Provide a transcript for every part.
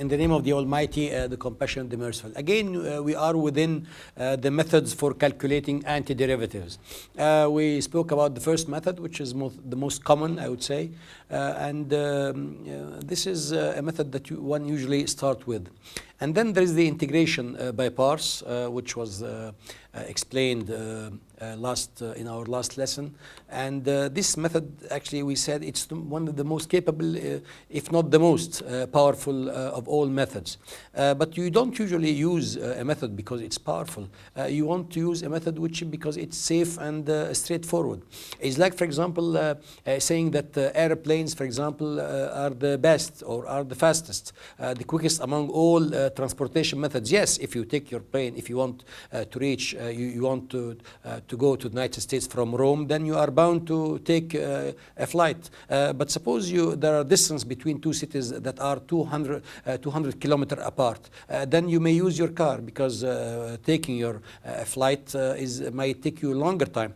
in the name of the Almighty, the Compassionate, the Merciful. Again, we are within the methods for calculating antiderivatives. We spoke about the first method, which is the most common, I would say, and this is a method that one usually start with. And then there is the integration by parts, which was explained in our last lesson. And this method, actually, we said it's one of the most capable, if not the most powerful of all methods. But you don't usually use a method because it's powerful. You want to use a method because it's safe and straightforward. It's like, for example, saying that airplanes, for example, are the best or are the fastest, the quickest among all transportation methods. Yes, if you take your plane, if you want to reach, you want to go to the United States from Rome, then you are bound to take a flight. But suppose there are distance between two cities that are 200 kilometers apart. Then you may use your car because taking your flight might take you a longer time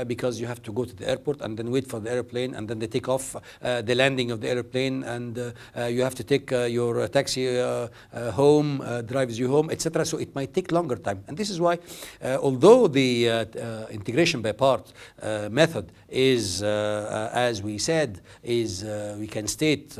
because you have to go to the airport and then wait for the airplane, and then they take off the landing of the airplane, and you have to take your taxi home, drives you home, etc. So it might take longer time. And this is why, although the integration by part method is, as we said, we can state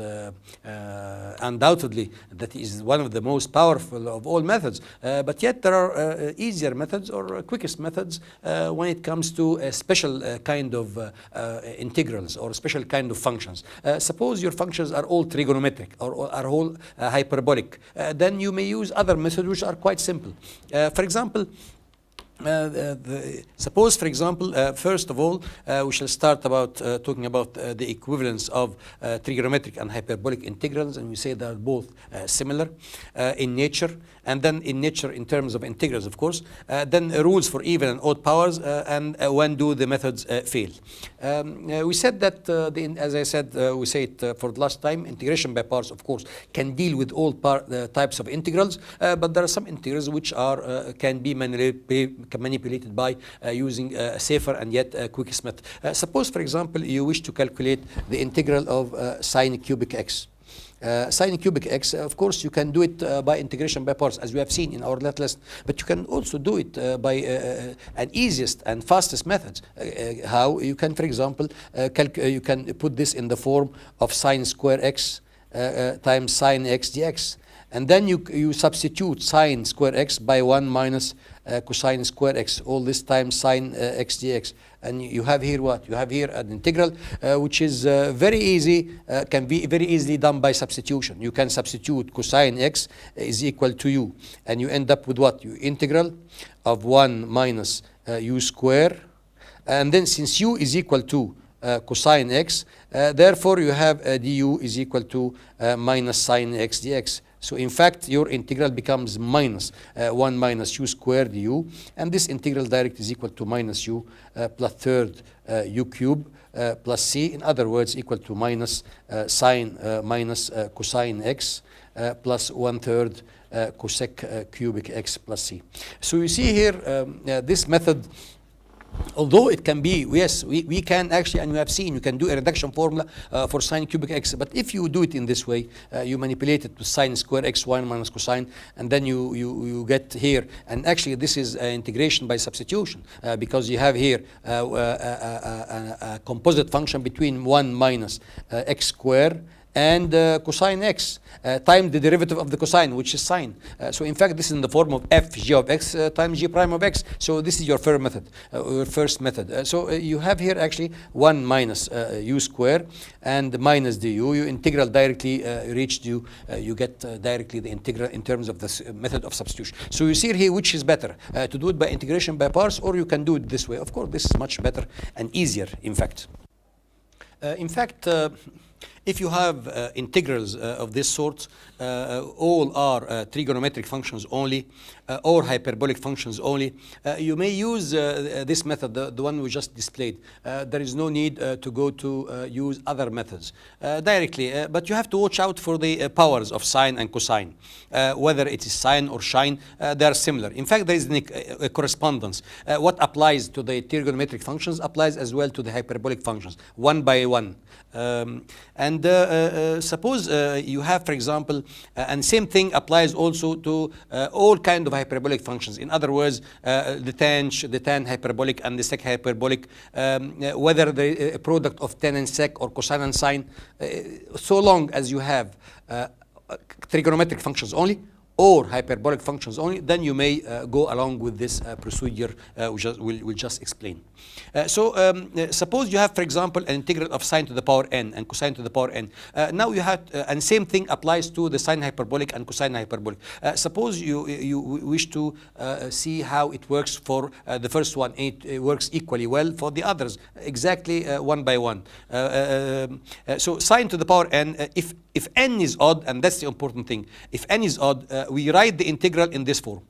undoubtedly that is one of the most powerful of all methods, but yet there are easier methods or quickest methods when it comes to a special kind of integrals or special kind of functions. Suppose your functions are all trigonometric or are all hyperbolic, then you may use other methods which are quite simple. For example, suppose, for example, first of all, we shall start talking about the equivalence of trigonometric and hyperbolic integrals, and we say they are both similar in nature, and then in nature in terms of integrals, of course, then rules for even and odd powers, and when do the methods fail. We said that, as I said, we say it for the last time, integration by parts, of course, can deal with all types of integrals, but there are some integrals which can be manipulated by using a safer and yet quickest method. Suppose, for example, you wish to calculate the integral of sine cubic x. Sine cubic x, of course, you can do it by integration by parts, as we have seen in our last lesson, but you can also do it by an easiest and fastest methods. How? You can, for example, you can put this in the form of sine square x times sine x dx. And then you substitute sine square x by 1 minus cosine square x, all this times sine x dx. And you have here what? You have here an integral which is very easy, can be very easily done by substitution. You can substitute cosine x is equal to u, and you end up with what? You integral of 1 minus u square, and then since u is equal to cosine x, therefore you have du is equal to minus sine x dx. So in fact, your integral becomes minus 1 minus u squared du, and this integral direct is equal to minus u plus third u cube plus c. In other words, equal to minus sine minus cosine x plus 1/3 cosec cubic x plus c. So you see here this method, although it can be, yes, we can actually, and we have seen, you can do a reduction formula for sine cubic x, but if you do it in this way, you manipulate it to sine square x 1 minus cosine, and then you get here, and actually this is integration by substitution, because you have here a composite function between 1 minus x square and cosine x times the derivative of the cosine, which is sine. So in fact, this is in the form of f g of x times g prime of x. So this is your first method. So you have here actually 1 minus u square and minus du. You integral directly reach du. You get directly the integral in terms of this method of substitution. So you see here which is better, to do it by integration by parts, or you can do it this way. Of course, this is much better and easier, in fact. If you have integrals of this sort, all are trigonometric functions only, or hyperbolic functions only, you may use this method, the one we just displayed. There is no need to go to use other methods directly, but you have to watch out for the powers of sine and cosine. Whether it is sine or shine, they are similar. In fact, there is a correspondence. What applies to the trigonometric functions applies as well to the hyperbolic functions, one by one. And suppose you have, for example, and same thing applies also to all kind of hyperbolic functions. In other words, the tan hyperbolic and the sec hyperbolic, whether the product of tan and sec or cosine and sine, so long as you have trigonometric functions only or hyperbolic functions only, then you may go along with this procedure we'll just explain. Suppose you have, for example, an integral of sine to the power n and cosine to the power n. Now you have, and same thing applies to the sine hyperbolic and cosine hyperbolic. Suppose you wish to see how it works for the first one. It works equally well for the others, exactly one by one. So sine to the power n, if n is odd, and that's the important thing, if n is odd, we write the integral in this form.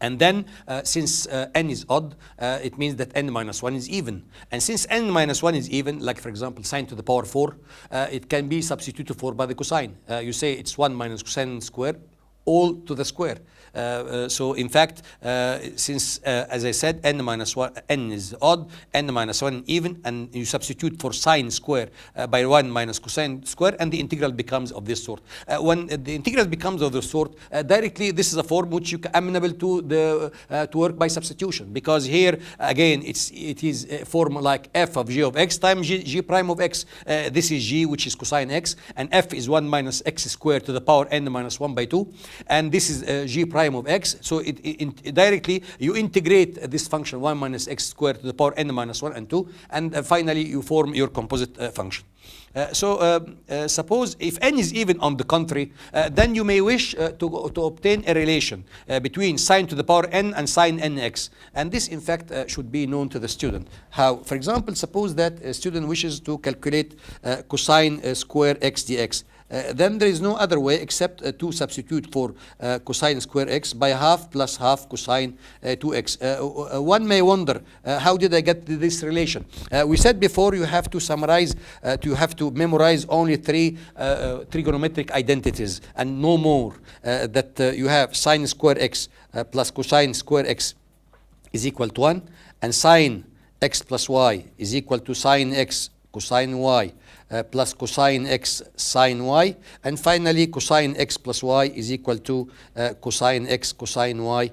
And then, since n is odd, it means that n minus 1 is even. And since n minus 1 is even, like for example, sine to the power 4, it can be substituted for by the cosine. You say it's 1 minus cosine squared, all to the square. So in fact, since as I said, n minus 1, n is odd, n minus 1 even, and you substitute for sine square by 1 minus cosine square, and the integral becomes of this sort. When the integral becomes of this sort, directly this is a form which you are amenable to the to work by substitution, because here again it is a form like f of g of x times g prime of x. This is g, which is cosine x, and f is 1 minus x squared to the power n minus 1 by 2, and this is g prime of x. So directly you integrate this function 1 minus x squared to the power n minus 1 and 2, and finally you form your composite function. Suppose if n is even, on the contrary, then you may wish to obtain a relation between sine to the power n and sine nx, and this in fact should be known to the student. How? For example, suppose that a student wishes to calculate cosine square x dx. Then there is no other way except to substitute for cosine square x by half plus half cosine 2x. One may wonder, how did I get this relation? We said before, you have to summarize, you have to memorize only 3 trigonometric identities and no more. That you have sine square x plus cosine square x is equal to 1, and sine x plus y is equal to sine x cosine y plus cosine x sine y, and finally cosine x plus y is equal to cosine x cosine y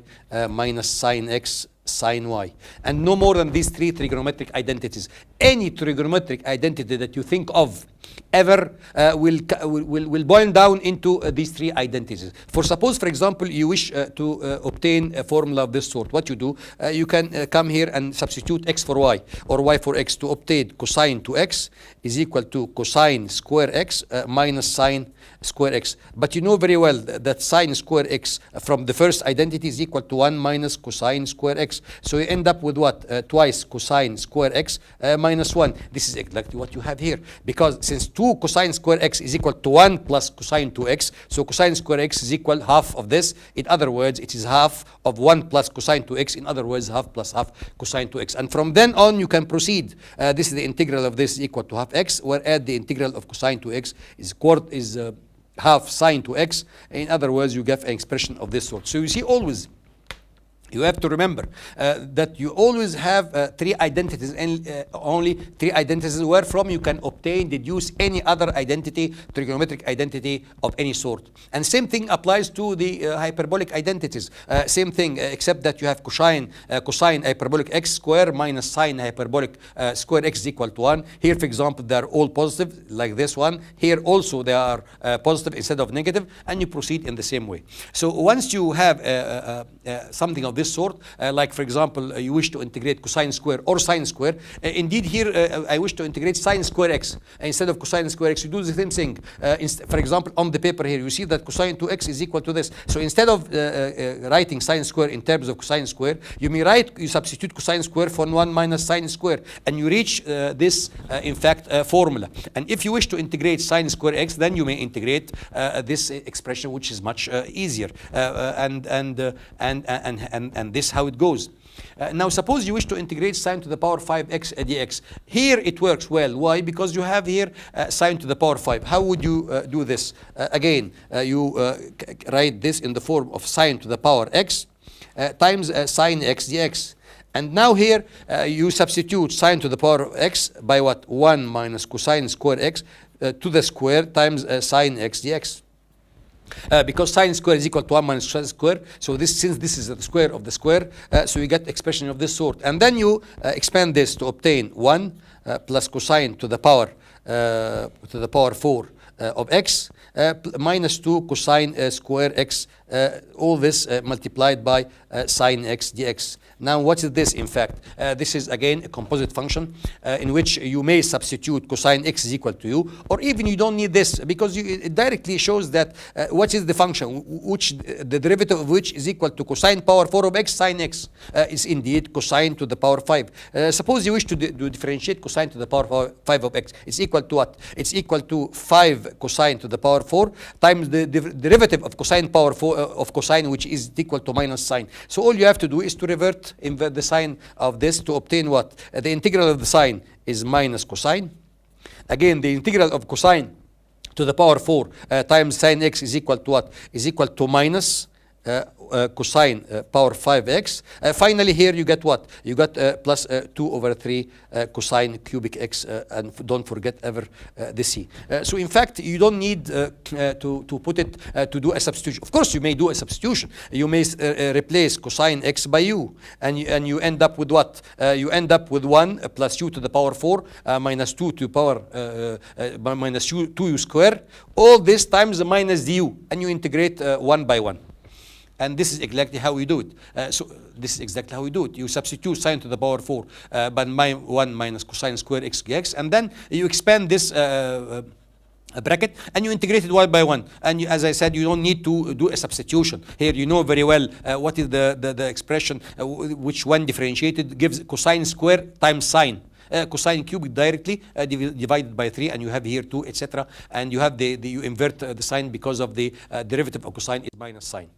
minus sine x sine y. And no more than these 3 trigonometric identities. Any trigonometric identity that you think of ever will boil down into these 3 identities. For suppose, for example, you wish to obtain a formula of this sort, what you do, you can come here and substitute x for y or y for x to obtain cosine 2x is equal to cosine square x minus sine square x. But you know very well that sine square x from the first identity is equal to 1 minus cosine square x. So you end up with what? Twice cosine square x minus 1. This is exactly what you have here, because since 2 cosine square x is equal to 1 plus cosine 2x, so cosine square x is equal half of this. In other words, it is half of 1 plus cosine 2x. In other words, half plus half cosine 2x. And from then on, you can proceed. This is the integral of this equal to half x, whereas the integral of cosine 2x is half sine 2x. In other words, you get an expression of this sort. So you see, always you have to remember that you always have 3 identities, and only 3 identities wherefrom you can obtain, deduce any other identity, trigonometric identity of any sort. And same thing applies to the hyperbolic identities. Same thing, except that you have cosine hyperbolic x square minus sine hyperbolic square x is equal to 1. Here, for example, they are all positive, like this one. Here also they are positive instead of negative, and you proceed in the same way. So once you have something of this sort, like for example, you wish to integrate cosine square or sine square. Indeed, here I wish to integrate sine square x instead of cosine square x. You do the same thing. For example, on the paper here, you see that cosine 2x is equal to this. So instead of writing sine square in terms of cosine square, you substitute cosine square for 1 minus sine square, and you reach this, in fact, formula. And if you wish to integrate sine square x, then you may integrate this expression, which is much easier. And this is how it goes. Now suppose you wish to integrate sine to the power 5x dx. Here it works well. Why? Because you have here sine to the power 5. How would you do this? Again, you write this in the form of sine to the power x times sine x dx. And now here you substitute sine to the power of x by what? 1 minus cosine square x. to the square times sine x dx. Because sine square is equal to 1 minus cosine square, so since this is the square of the square, so you get expression of this sort. And then you expand this to obtain 1 plus cosine to the power 4 of x minus 2 cosine square x, all this multiplied by sine x dx. Now what is this in fact? This is again a composite function in which you may substitute cosine x is equal to u, or even you don't need this, because it directly shows that what is the function which the derivative of which is equal to cosine power 4 of x sine x is indeed cosine to the power 5. Suppose you wish to differentiate cosine to the power 5 of x. It's equal to what? It's equal to 5 cosine to the power 4 times the derivative of cosine power 4 of cosine, which is equal to minus sine. So all you have to do is to invert the sign of this to obtain what? The integral of the sine is minus cosine. Again, the integral of cosine to the power 4 times sine x is equal to what? Is equal to minus cosine power 5x. Finally, here you get what? You got plus 2 over 3 cosine cubic x, and don't forget ever the c. So in fact, you don't need to put it to do a substitution. Of course, you may do a substitution. You may replace cosine x by u, and you end up with what? You end up with 1 plus u to the power 4 minus 2 to the power minus 2u square. All this times the minus du, and you integrate 1 by 1. And this is exactly how we do it. So this is exactly how we do it. You substitute sine to the power 4 by 1 minus cosine square x dx, and then you expand this bracket and you integrate it 1 by 1. And as I said, you don't need to do a substitution. Here you know very well what is the expression which when differentiated gives cosine square times sine. Cosine cubic directly divided by 3, and you have here 2, etc. And you have you invert the sign because of the derivative of cosine is minus sine.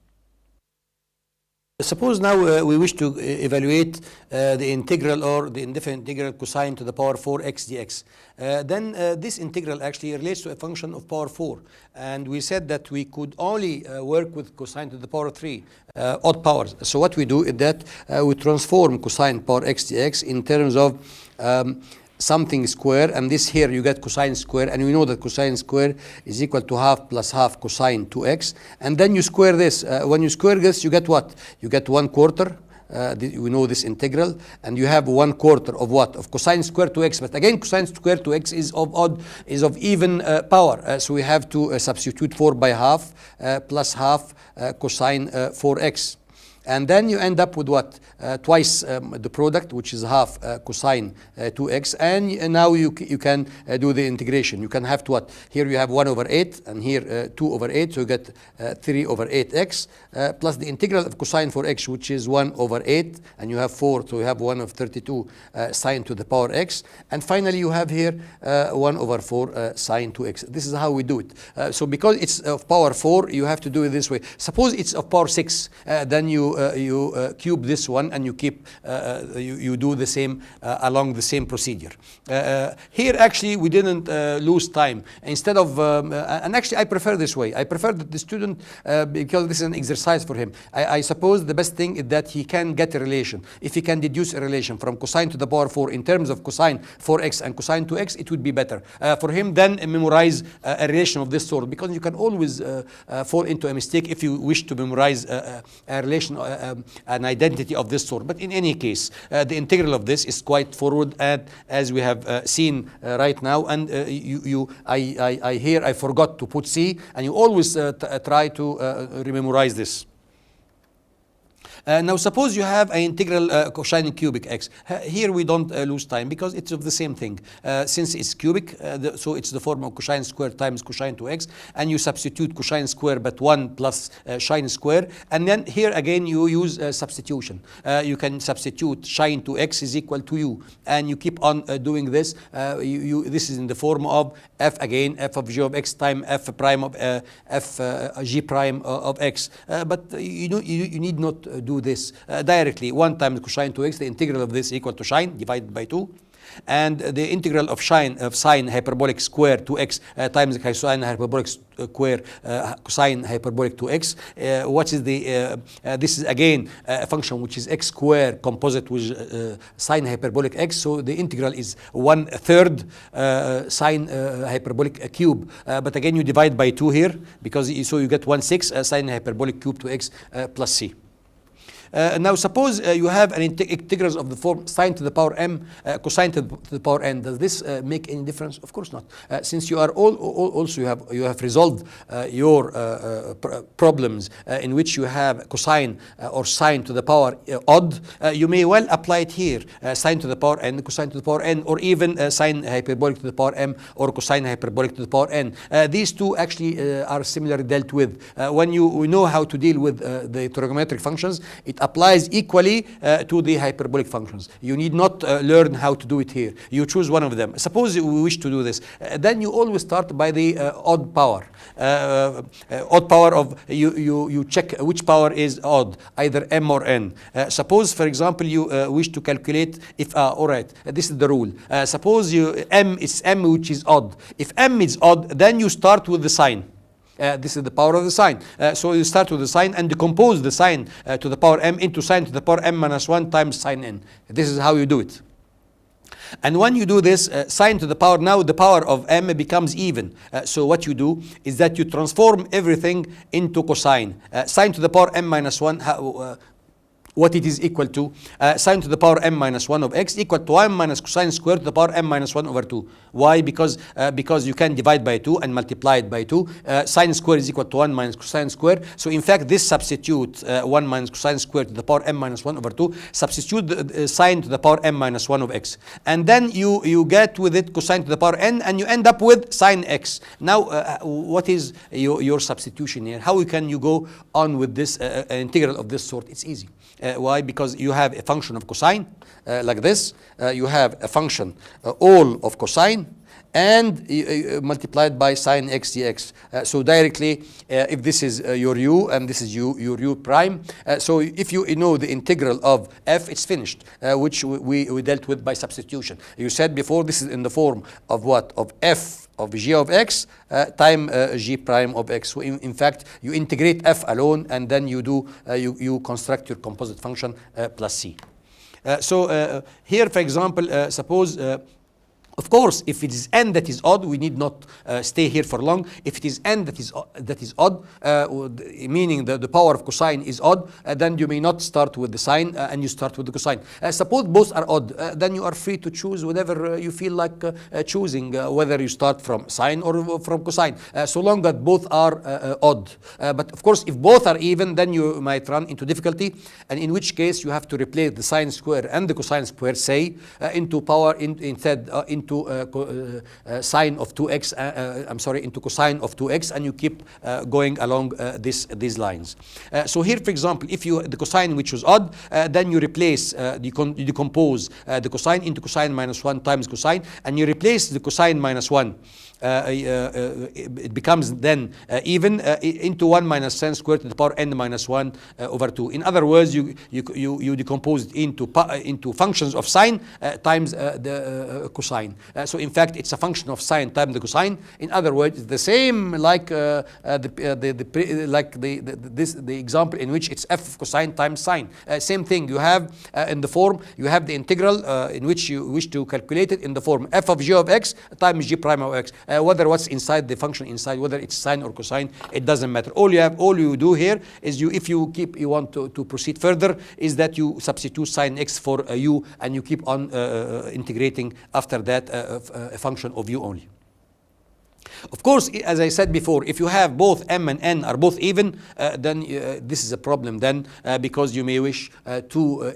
Suppose now we wish to evaluate the integral or the indefinite integral cosine to the power 4 x dx. Then this integral actually relates to a function of power 4. And we said that we could only work with cosine to the power 3 odd powers. So what we do is that we transform cosine power x dx in terms of something square, and this here you get cosine square, and we know that cosine square is equal to half plus half cosine 2x, and then you square this. When you square this, you get what? You get 1/4. We know this integral, and you have 1/4 of what? Of cosine square 2x. But again, cosine square 2x is of even power, so we have to substitute 4 by half plus half cosine 4x. And then you end up with what? Twice the product, which is half cosine 2x. And now you can do the integration. You can have to what? Here you have 1 over 8, and here 2 over 8. So you get 3 over 8x, plus the integral of cosine 4x, which is 1 over 8. And you have 4, so you have 1 of 32 sine to the power x. And finally, you have here 1 over 4 sine 2x. This is how we do it. So because it's of power 4, you have to do it this way. Suppose it's of power 6, then you cube this one, and you keep you do the same along the same procedure. Here actually we didn't lose time. Instead of and actually I prefer this way. I prefer that the student, because this is an exercise for him, I suppose the best thing is that he can get a relation. If he can deduce a relation from cosine to the power 4 in terms of cosine 4x and cosine 2x, it would be better for him than memorize a relation of this sort, because you can always fall into a mistake if you wish to memorize a relation, an identity of this sort. But in any case, the integral of this is quite forward, and as we have seen right now. And I forgot to put c, and you always try to rememorize this. Now suppose you have an integral cosine cubic x. Here we don't lose time because it's of the same thing. Since it's cubic, so it's the form of cosine square times cosine 2x, and you substitute cosine square but 1 plus sine square, and then here again you use substitution. You can substitute sine 2x is equal to u, and you keep on doing this. This is in the form of f again, f of g of x times f prime of f g prime of x. But you need not do this directly. 1 times cosine 2x, the integral of this equal to sine divided by 2. and the integral of sine hyperbolic square 2x times cosine hyperbolic square cosine hyperbolic 2x. What is the this is again a function which is x square composite with sine hyperbolic x, so the integral is 1/3 sine hyperbolic cube, but again you divide by 2 here, because so you get 1/6 sine hyperbolic cube 2x plus c. Now suppose you have an integrals of the form sine to the power m cosine to the power n. Does this make any difference? Of course not. Since you are also you have resolved your problems in which you have cosine or sine to the power odd, you may well apply it here, sine to the power n, cosine to the power n, or even sine hyperbolic to the power m or cosine hyperbolic to the power n. These two actually are similarly dealt with. When we know how to deal with the trigonometric functions, it applies equally to the hyperbolic functions. You need not learn how to do it here. You choose one of them. Suppose we wish to do this, then you always start by the odd power. Odd power of you check which power is odd, either m or n. Suppose, for example, you wish to calculate if all right, this is the rule. Suppose m is m which is odd. If m is odd, then you start with the sine. This is the power of the sine. So you start with the sine and decompose the sine to the power m into sine to the power m minus 1 times sine n. This is how you do it. And when you do this, sine to the power, now the power of m becomes even. So what you do is that you transform everything into cosine. Sine to the power m minus 1, what it is equal to, sine to the power m minus 1 of x equal to 1 minus cosine squared to the power m minus 1 over 2. Why? Because you can divide by 2 and multiply it by 2. Sine squared is equal to 1 minus cosine squared. So in fact, this substitute 1 minus cosine squared to the power m minus 1 over 2, substitute the sine to the power m minus 1 of x. And then you get with it cosine to the power n, and you end up with sine x. Now, what is your substitution here? How can you go on with this integral of this sort? It's easy. Why? Because you have a function of cosine like this. You have a function all of cosine and multiplied by sine x dx. So directly, if this is your u and this is your u prime, so if you know the integral of f, it's finished, which we dealt with by substitution. You said before this is in the form of what? Of f of g of x time g prime of x. So in fact, you integrate f alone, and then you do you construct your composite function plus c. So here, for example, suppose. Of course, if it is n that is odd, we need not stay here for long. If it is n that is odd, meaning the power of cosine is odd, then you may not start with the sine and you start with the cosine. Suppose both are odd, then you are free to choose whatever you feel like choosing, whether you start from sine or from cosine, so long that both are odd. But of course, if both are even, then you might run into difficulty, and in which case you have to replace the sine square and the cosine square, say, into power instead into sine of 2x, into cosine of 2x, and you keep going along these lines. So here, for example, if the cosine which was odd, then you replace, you decompose the cosine into cosine minus 1 times cosine, and you replace the cosine minus 1. It becomes then even into 1 minus sine squared to the power n minus 1 over 2. In other words, you decompose it into functions of sine times the cosine. So in fact, it's a function of sine times the cosine. In other words, it's the same like the example in which it's f of cosine times sine. Same thing. You have in the form, you have the integral in which you wish to calculate it in the form f of g of x times g prime of x. Whether what's inside the function inside, whether it's sine or cosine, it doesn't matter. All you do here is if you want to proceed further, is that you substitute sine x for u, and you keep on integrating after that a function of u only. Of course, as I said before, if you have both m and n are both even, then this is a problem then, because you may wish to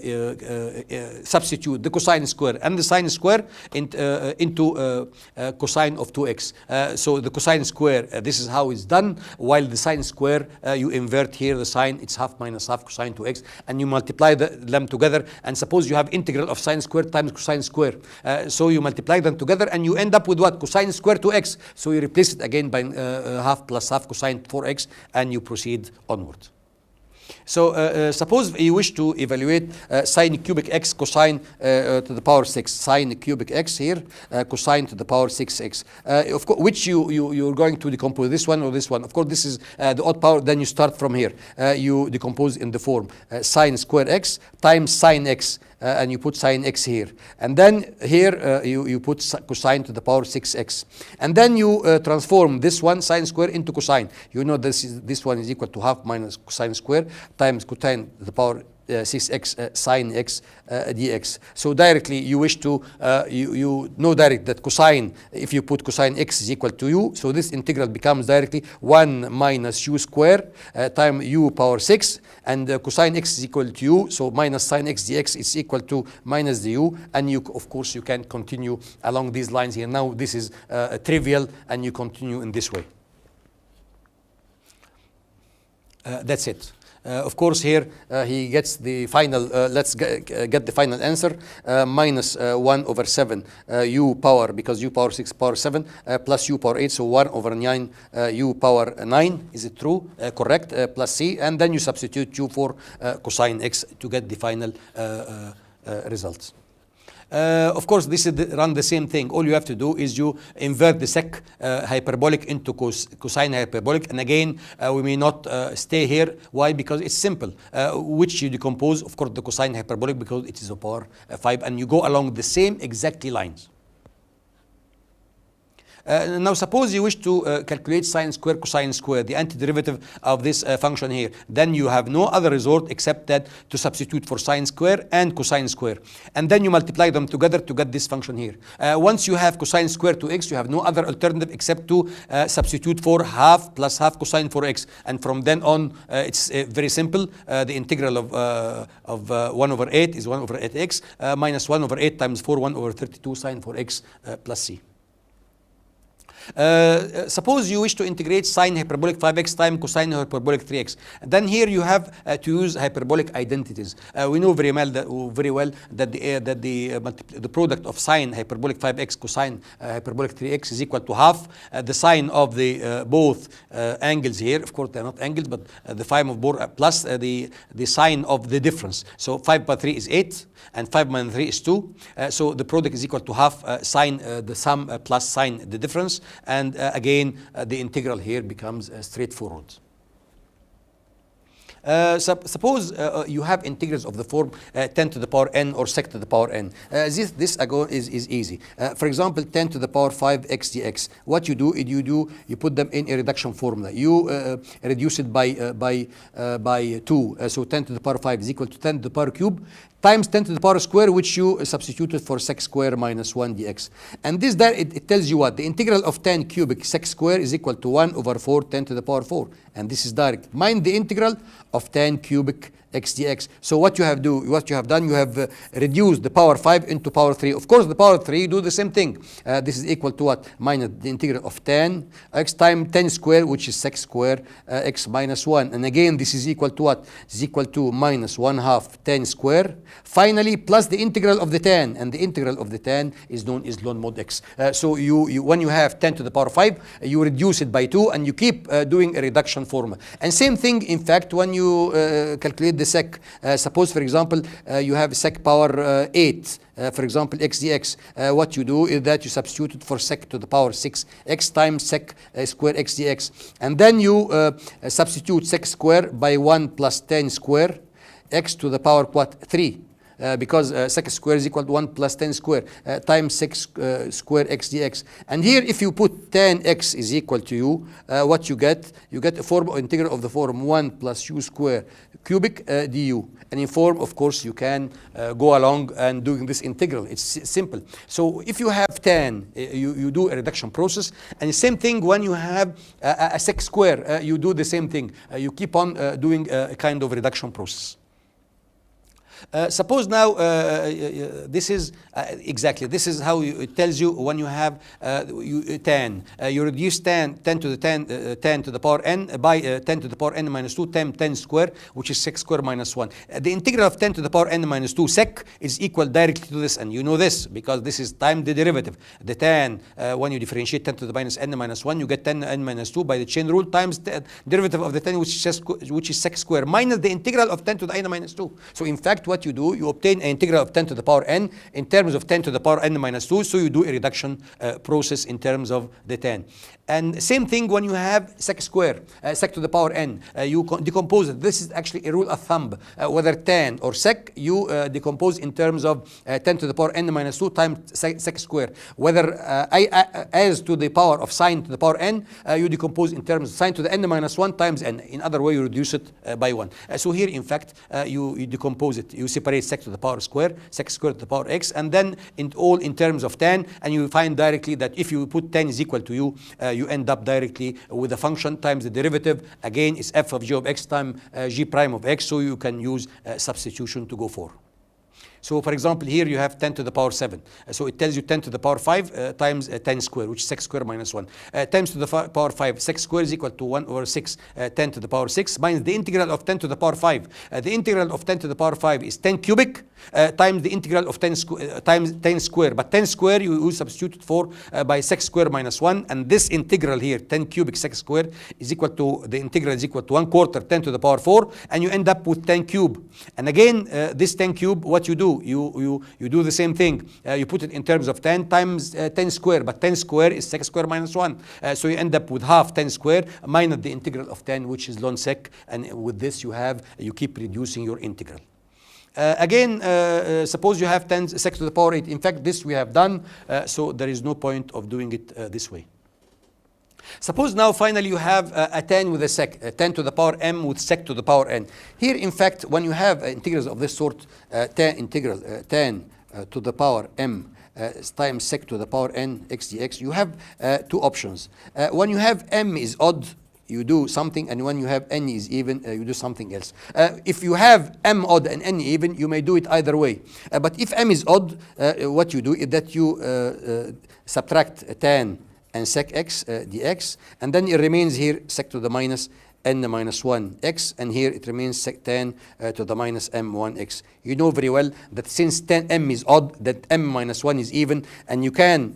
substitute the cosine square and the sine square into cosine of 2x. So the cosine square, this is how it's done, while the sine square, you invert here the sine, it's half minus half cosine 2x, and you multiply them together, and suppose you have integral of sine square times cosine square. So you multiply them together, and you end up with what? Cosine square 2x. So you replace it again by half plus half cosine 4x, and you proceed onward. So suppose you wish to evaluate sine cubic x cosine to the power 6, sine cubic x here, cosine to the power 6x. Of course, which you're going to decompose, this one or this one. Of course, this is the odd power. Then you start from here. You decompose in the form sine square x times sine x. And you put sine x here, and then here you put cosine to the power 6x, and then you transform this one sine square into cosine. You know this one is equal to half minus cosine square times cosine to the power 6x sine x dx. So directly you wish to you know direct that cosine, if you put cosine x is equal to u, so this integral becomes directly 1 minus u square times u power 6, and cosine x is equal to u, so minus sine x dx is equal to minus the u, and you of course you can continue along these lines here. Now this is trivial, and you continue in this way. That's it. Of course, here he gets the final, let's get the final answer, minus 1 over 7 u power, because u power 6 power 7, plus u power 8, so 1 over 9 u power 9. Is it true? Correct, plus c, and then you substitute u for cosine x to get the final results. Of course, this is run the same thing. All you have to do is you invert the sec hyperbolic into cosine hyperbolic. And again, we may not stay here. Why? Because it's simple. Which you decompose, of course, the cosine hyperbolic, because it is a power 5. And you go along the same exactly lines. Now suppose you wish to calculate sine square cosine square, the antiderivative of this function here. Then you have no other resort except that to substitute for sine square and cosine square, and then you multiply them together to get this function here. Once you have cosine square to x, you have no other alternative except to substitute for half plus half cosine for x, and from then on it's very simple. The integral of 1 over 8 is 1 over 8x minus 1 over 8 times 4, 1 over 32 sine 4x plus c. Suppose you wish to integrate sine hyperbolic 5x times cosine hyperbolic 3x. Then here you have to use hyperbolic identities. We know very well that the product of sine hyperbolic 5x cosine hyperbolic 3x is equal to half the sine of the both angles here. Of course, they are not angles, but the phi of both plus the sine of the difference. So 5 by 3 is 8, and 5 minus 3 is 2. So the product is equal to half sine the sum plus sine the difference. And again, the integral here becomes straightforward. Suppose you have integrals of the form 10 to the power n or sec to the power n. This again is easy. For example, 10 to the power 5 x dx. What you do is you put them in a reduction formula. You reduce it by 2. So 10 to the power 5 is equal to 10 to the power cube times 10 to the power square, which you substituted for sec square minus 1 dx. And this there, it tells you what? The integral of 10 cubic sec square is equal to 1 over 4 10 to the power 4. And this is direct. Mind the integral of 10 cubic x dx. So what you have done, you have reduced the power 5 into power 3. Of course, the power 3 do the same thing. This is equal to what? Minus the integral of 10 x times 10 square, which is sec square x minus 1. And again, this is equal to what? This is equal to minus 1/2 10 square. Finally, plus the integral of the tan, and the integral of the tan is known as ln mod x. So you when you have 10 to the power 5, you reduce it by 2, and you keep doing a reduction formula. And same thing, in fact, when you calculate the sec. Suppose, for example, you have sec power 8. For example, x dx. What you do is that you substitute it for sec to the power 6 x times sec square x dx. And then you substitute sec square by 1 plus 10 square x to the power what? 3. Because sec square is equal to 1 plus 10 square times sec square x dx. And here, if you put 10x is equal to u, what you get? You get a form integral of the form 1 plus u square cubic du. And in form, of course, you can go along and doing this integral. It's simple. So if you have tan, you do a reduction process. And the same thing when you have a sec square, you do the same thing. You keep on doing a kind of reduction process. Suppose now this is this is how it tells you when you have tan. You reduce tan to the 10 to the power n by 10 to the power n minus 2 10 square, which is sec square minus 1. The integral of 10 to the power n minus 2 sec is equal directly to this, and you know this because this is time the derivative. The tan, when you differentiate 10 to the minus n minus 1, you get 10 n minus 2 by the chain rule times the derivative of the 10, which is sec square, minus the integral of 10 to the n minus 2. So in fact, what you do, you obtain an integral of 10 to the power n in terms of 10 to the power n minus 2, so you do a reduction process in terms of the tan. And same thing when you have sec square, sec to the power n, you decompose it. This is actually a rule of thumb. Whether tan or sec, you decompose in terms of 10 to the power n minus 2 times sec square. Whether as to the power of sine to the power n, you decompose in terms of sine to the n minus 1 times n. In other way, you reduce it by 1. So here, in fact, you decompose it. You separate sec to the power square, sec square to the power x, and then all in terms of tan, and you find directly that if you put tan is equal to you end up directly with the function times the derivative. Again, is f of g of x times g prime of x, so you can use substitution to go for. So for example, here you have 10 to the power 7. So it tells you 10 to the power 5 times 10 square, which is sec square minus 1. Times to the power 5, sec square is equal to 1 over 6, 10 to the power 6, minus the integral of 10 to the power 5. The integral of 10 to the power 5 is 10 cubic times the integral of 10 times 10 square. But 10 square you substitute it for by sec square minus 1. And this integral here, 10 cubic sec square, is equal to, the integral is equal to 1/4 10 to the power 4. And you end up with 10 cube. And again, this 10 cube, what you do? You do the same thing. You put it in terms of 10 times 10 square, but 10 square is sec square minus 1. So you end up with half 10 square minus the integral of 10, which is ln sec, and with this you keep reducing your integral. Again, suppose you have 10 sec to the power 8. In fact, this we have done, so there is no point of doing it this way. Suppose now finally you have a tan with a sec, 10 to the power m with sec to the power n. Here, in fact, when you have integrals of this sort, tan to the power m times sec to the power n x dx, you have two options. When you have m is odd, you do something, and when you have n is even, you do something else. If you have m odd and n even, you may do it either way. But if m is odd, what you do is that you subtract tan and sec x dx, and then it remains here sec to the minus n minus 1 x, and here it remains sec tan to the minus m1 x. You know very well that since tan m is odd, that m minus 1 is even, and you can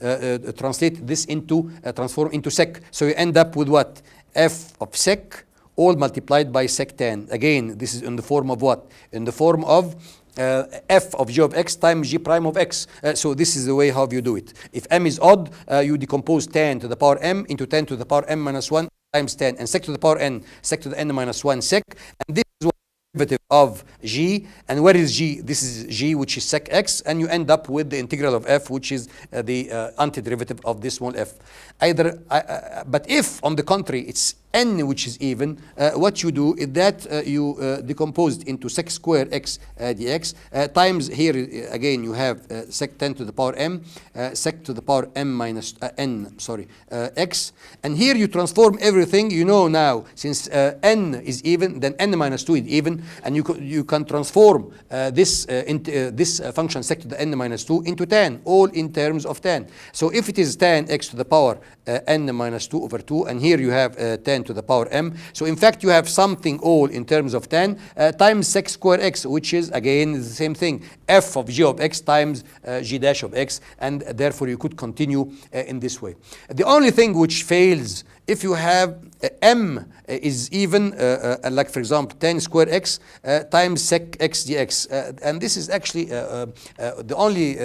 translate this into, transform into sec. So you end up with what? F of sec all multiplied by sec tan. Again, this is in the form of what? In the form of f of g of x times g prime of x. So this is the way how you do it. If m is odd, you decompose tan to the power m into 10 to the power m minus 1 times 10, and sec to the power n, sec to the n minus 1 sec, and this is what derivative of g. And where is g? This is g, which is sec x, and you end up with the integral of f, which is the antiderivative of this small f. But if on the contrary it's n which is even, what you do is that you decompose it into sec square x dx times, here again you have sec 10 to the power m, sec to the power m minus x, and here you transform everything. You know now, since n is even, then n minus 2 is even, and you can transform this function sec to the n minus 2 into tan, all in terms of tan. So if it is tan x to the power n minus 2 over 2, and here you have tan to the power m. So in fact, you have something all in terms of tan times sec square x, which is again the same thing, f of g of x times g dash of x, and therefore you could continue in this way. The only thing which fails if you have m is even, like for example 10 square x times sec x dx, and this is actually the only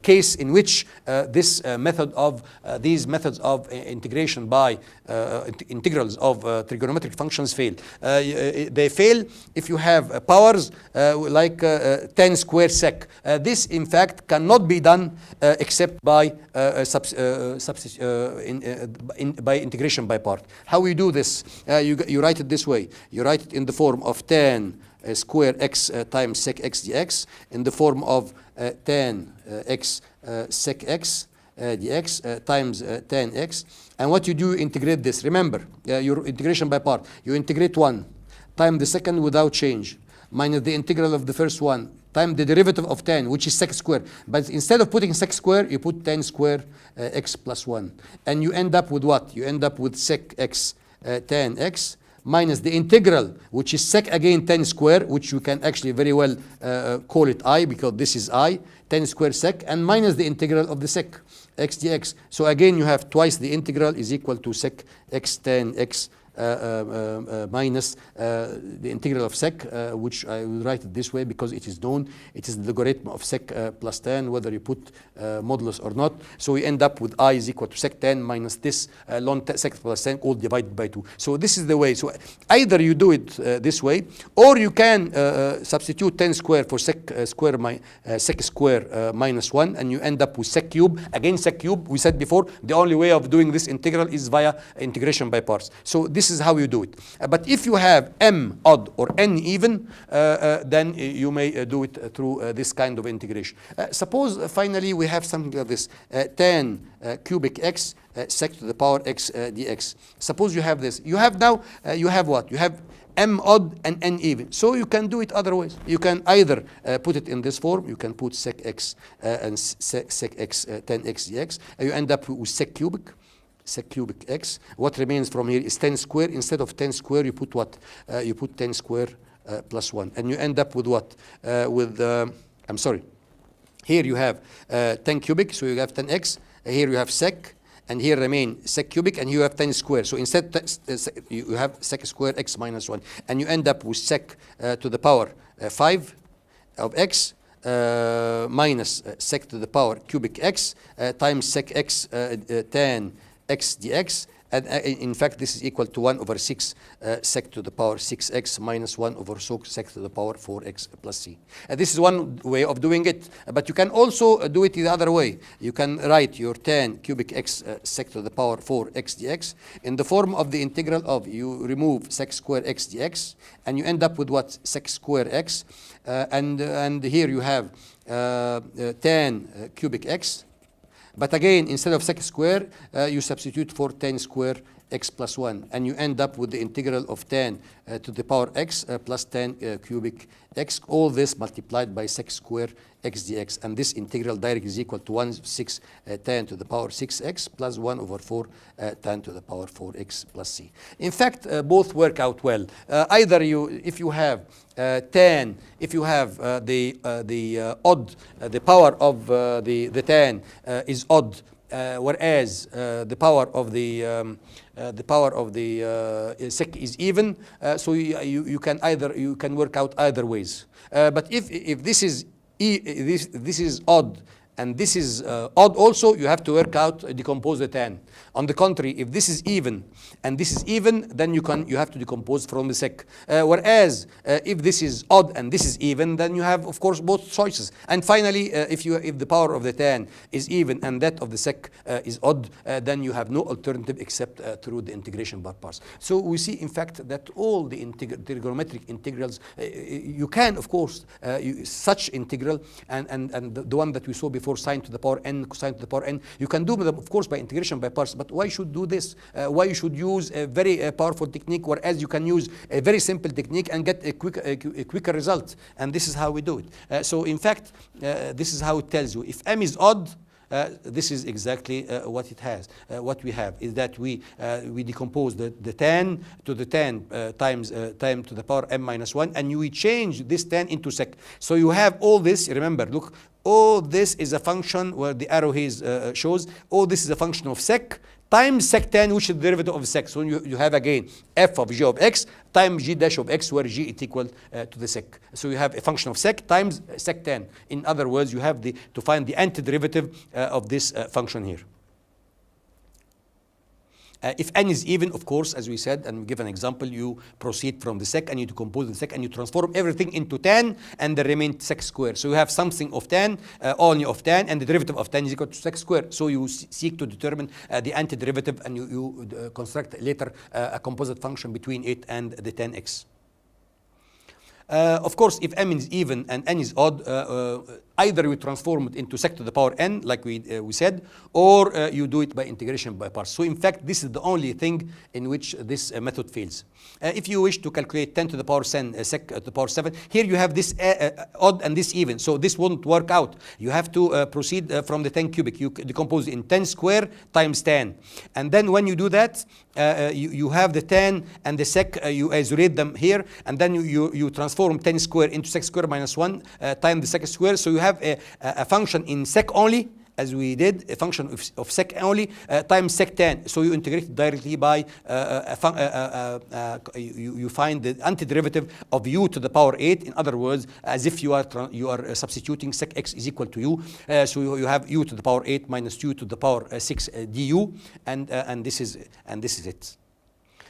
case in which this method of these methods of integration by integrals of trigonometric functions fail. They fail if you have powers like 10 square sec. This in fact cannot be done except by by integration by part. How we do this? You write it this way. You write it in the form of tan square x times sec x dx, in the form of tan x sec x dx times tan x. And what you do, integrate this. Remember, your integration by part. You integrate one times the second without change, minus the integral of the first one times the derivative of tan, which is sec square. But instead of putting sec square, you put tan square x plus 1. And you end up with what? You end up with sec x tan x minus the integral, which is sec again tan square, which you can actually very well call it I, because this is I, tan square sec, and minus the integral of the sec x dx. So again, you have twice the integral is equal to sec x tan x minus the integral of sec, which I will write it this way because it is known. It is the logarithm of sec plus tan, whether you put modulus or not. So we end up with I is equal to sec tan minus this ln sec plus tan, all divided by 2. So this is the way. So either you do it this way, or you can substitute tan square for sec square minus 1, and you end up with sec cube. Again, sec cube, we said before, the only way of doing this integral is via integration by parts. So this is how you do it. But if you have m odd or n even, then you may do it through this kind of integration. Suppose finally we have something like this, tan cubic x sec to the power x dx. Suppose you have this. You have now, you have what? You have m odd and n even. So you can do it other ways. You can either put it in this form. You can put sec x and sec x tan x dx. And you end up with sec cubic x. What remains from here is 10 square. Instead of 10 square, you put what? You put 10 square plus 1. And you end up with what? I'm sorry. Here you have 10 cubic, so you have 10x. Here you have sec, and here remain sec cubic, and you have 10 square. So instead, you have sec square x minus 1. And you end up with sec to the power 5 of x minus sec to the power cubic x times sec x tan x dx, and in fact this is equal to 1 over 6 sec to the power 6x minus 1 over sec to the power 4x plus c. This is one way of doing it, but you can also do it the other way. You can write your tan cubic x sec to the power 4x dx in the form of the integral of, you remove sec square x dx, and you end up with what? Sec square x, and here you have tan cubic x. But again, instead of sec square, you substitute for tan square x plus 1, and you end up with the integral of tan to the power x plus tan cubic x, all this multiplied by sec square x dx, and this integral directly is equal to 1/6 tan to the power 6x plus 1 over 4 tan to the power 4x plus c. In fact, both work out well. Either if you have tan, if you have the odd, the power of the tan is odd, whereas the power of the sec is even, so you can work out either ways. But if this is this is odd and this is odd also, you have to work out, decompose the tan. On the contrary, if this is even and this is even, then you have to decompose from the sec. Whereas if this is odd and this is even, then you have, of course, both choices. And finally, if the power of the tan is even and that of the sec is odd, then you have no alternative except through the integration by parts. So we see, in fact, that all the trigonometric integrals, you can, of course, such integral and the one that we saw before, sine to the power n, cosine to the power n, you can do them, of course, by integration by parts. But why should do this? Why you should use a very powerful technique, whereas you can use a very simple technique and get a quicker result? And this is how we do it. So in fact, this is how it tells you. If m is odd, this is exactly what it has. What we have is that we decompose the tan to the tan times time to the power m minus 1, and we change this tan into sec. So you have all this. Remember, look, all this is a function where the arrow here shows. All this is a function of sec times sec tan, which is the derivative of sec. So you have again f of g of x times g dash of x, where g is equal to the sec. So you have a function of sec times sec tan. In other words, you have to find the antiderivative of this function here. If n is even, of course, as we said, and we give an example, you proceed from the sec and you decompose the sec and you transform everything into tan, and the remain sec square. So you have something of tan, only of tan, and the derivative of tan is equal to sec square. So you seek to determine the antiderivative, and you construct later a composite function between it and the tan x. Of course, if m is even and n is odd, Either you transform it into sec to the power n, like we said, or you do it by integration by parts. So in fact, this is the only thing in which this method fails. If you wish to calculate 10 to the power 10 sec to the power 7, here you have this odd and this even, so this won't work out. You have to proceed from the 10 cubic. You decompose in 10 square times 10. And then when you do that, you have the 10 and the sec, you isolate them here, and then you transform 10 square into sec square minus 1 times the sec square. So you have a function in sec only, as we did, a function of sec only times sec 10. So you integrate it directly by, you find the antiderivative of u to the power 8. In other words, as if you are substituting sec x is equal to u. So you have u to the power 8 minus u to the power 6 du, and this is it.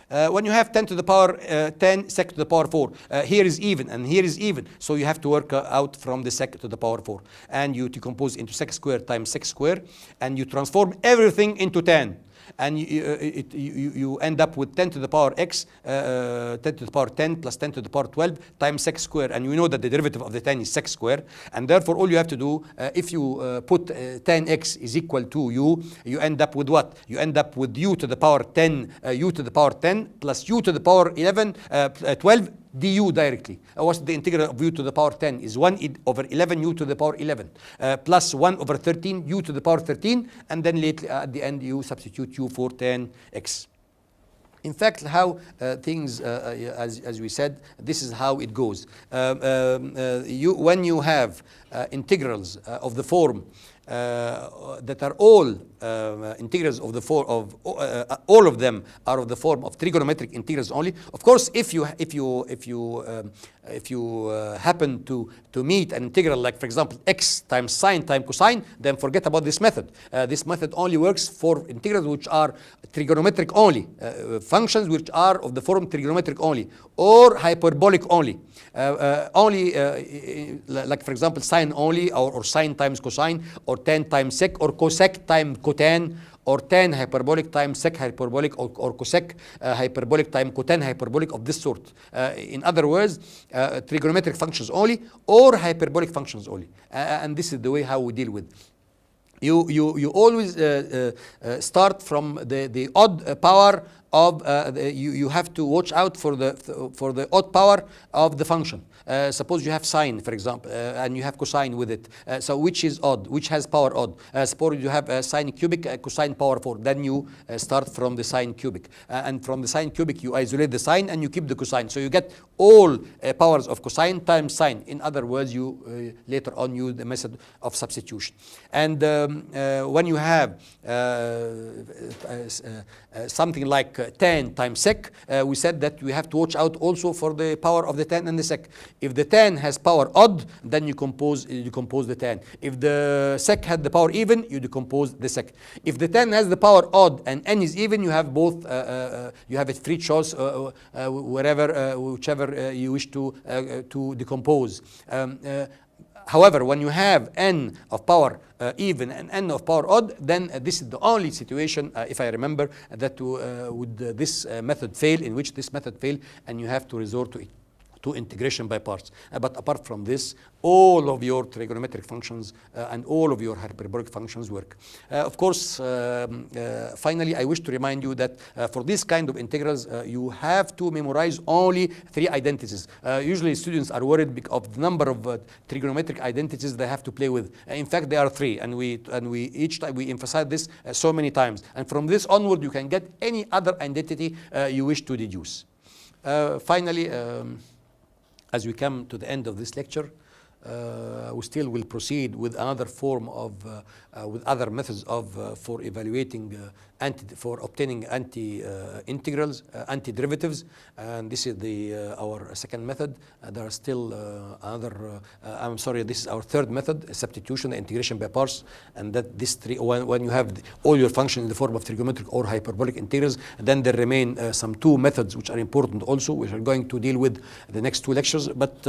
When you have 10 to the power 10 sec to the power 4, here is even and here is even, so you have to work out from the sec to the power 4, and you decompose into sec square times sec square, and you transform everything into 10, and you end up with 10 to the power x, 10 to the power 10 plus 10 to the power 12 times sec square, and we know that the derivative of the 10 is sec square, and therefore all you have to do, if you put 10x is equal to u, you end up with what? You end up with u to the power 10, u to the power 10 plus u to the power 11, 12 du directly. What's the integral of u to the power 10 is 1 over 11 u to the power 11 plus 1 over 13 u to the power 13, and then later at the end you substitute u for 10x. In fact, how things, as we said, this is how it goes. When you have integrals of the form that are all integrals of the form of all of them are of the form of trigonometric integrals only. Of course, if you happen to meet an integral like, for example, x times sine times cosine, then forget about this method. This method only works for integrals which are trigonometric only, functions which are of the form trigonometric only, or hyperbolic only. Like, for example, sine only, or sine times cosine, or tan times sec, or cosec times cotan, or tan hyperbolic times sec hyperbolic, or cosec hyperbolic times cotan hyperbolic, of this sort. In other words, trigonometric functions only, or hyperbolic functions only. And this is the way how we deal with. You always start from the odd power of you have to watch out for the odd power of the function. Suppose you have sine, for example, and you have cosine with it. So which is odd? Which has power odd? Suppose you have sine cubic, cosine power 4. Then you start from the sine cubic, and from the sine cubic you isolate the sine and you keep the cosine. So you get all powers of cosine times sine. In other words, you later on use the method of substitution. And when you have something like tan times sec, we said that we have to watch out also for the power of the tan and the sec. If the tan has power odd, then you decompose the tan. If the sec had the power even, you decompose the sec. If the tan has the power odd and n is even, you have both. You have a free choice whichever you wish to decompose. However, when you have n of power even and n of power odd, then this is the only situation, if I remember, that would this method fail, in which this method fail, and you have to resort to integration by parts. But apart from this, all of your trigonometric functions and all of your hyperbolic functions work. Of course, finally, I wish to remind you that for this kind of integrals, you have to memorize only 3 identities. Usually, students are worried of the number of trigonometric identities they have to play with. In fact, there are 3, and we each time we emphasize this so many times. And from this onward, you can get any other identity you wish to deduce. Finally, as we come to the end of this lecture, we still will proceed with another form of, with other methods of for evaluating, for obtaining anti-integrals, anti-derivatives, and this is our second method. There are still I'm sorry, this is our third method, substitution, the integration by parts, and that this when you have all your functions in the form of trigonometric or hyperbolic integrals, then there remain some 2 methods which are important also, which are going to deal with the next 2 lectures. But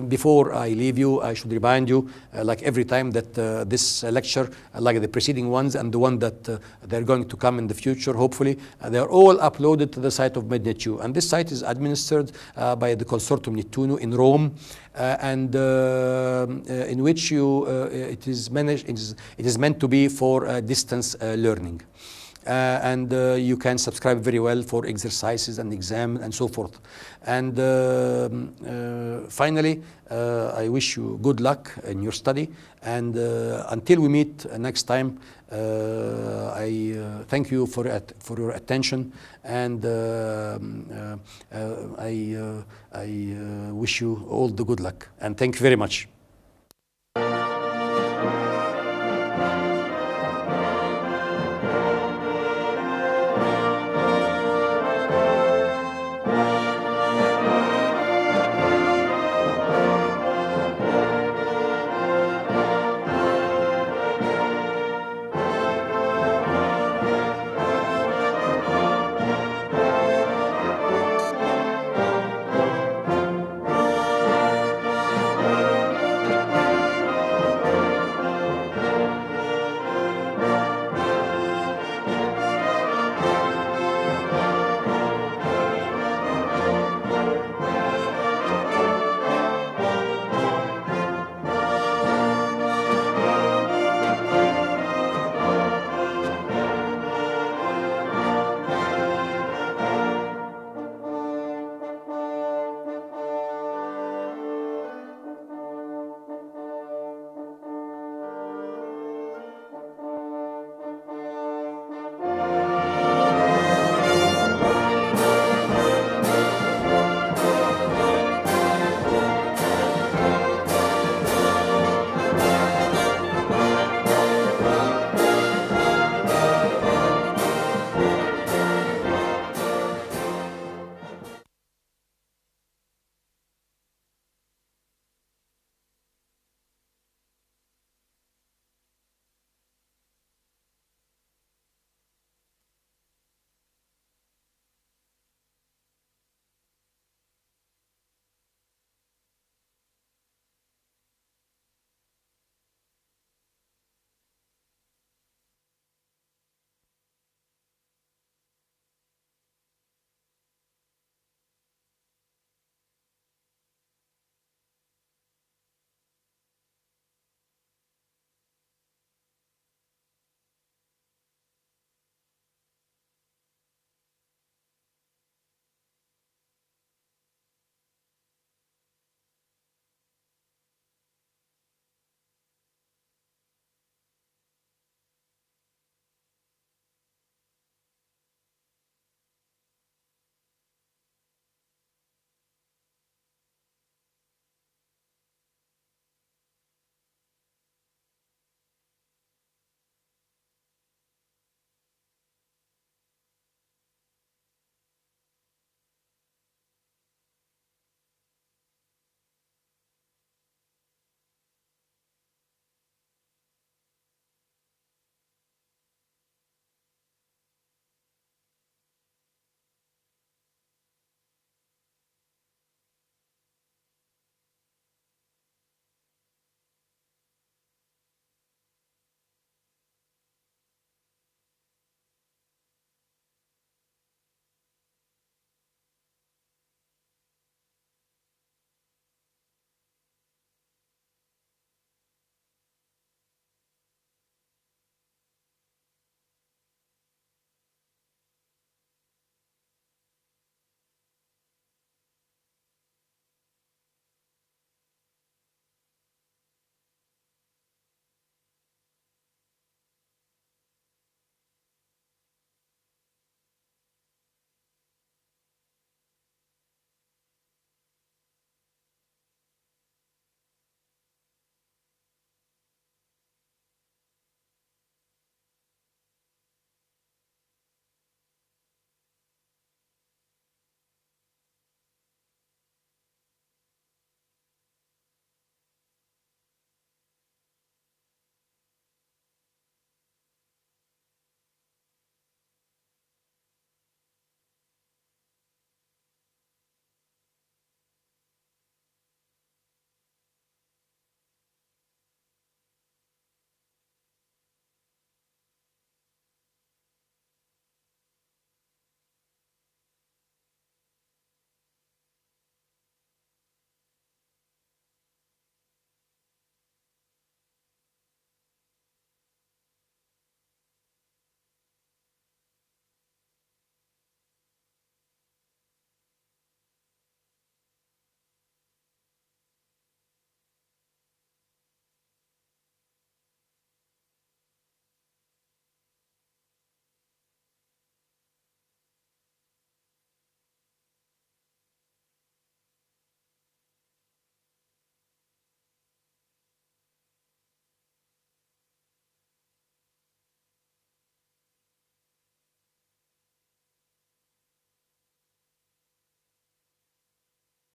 before I leave leave you, I should remind you, like every time, that this lecture, like the preceding ones and the one that they're going to come in the future, hopefully, they are all uploaded to the site of MedNetU. And this site is administered by the Consortium Nettuno in Rome, and in which it is meant to be for distance learning. And you can subscribe very well for exercises and exams and so forth. And finally, I wish you good luck in your study. And until we meet next time, I thank you for your attention, and I wish you all the good luck. And thank you very much.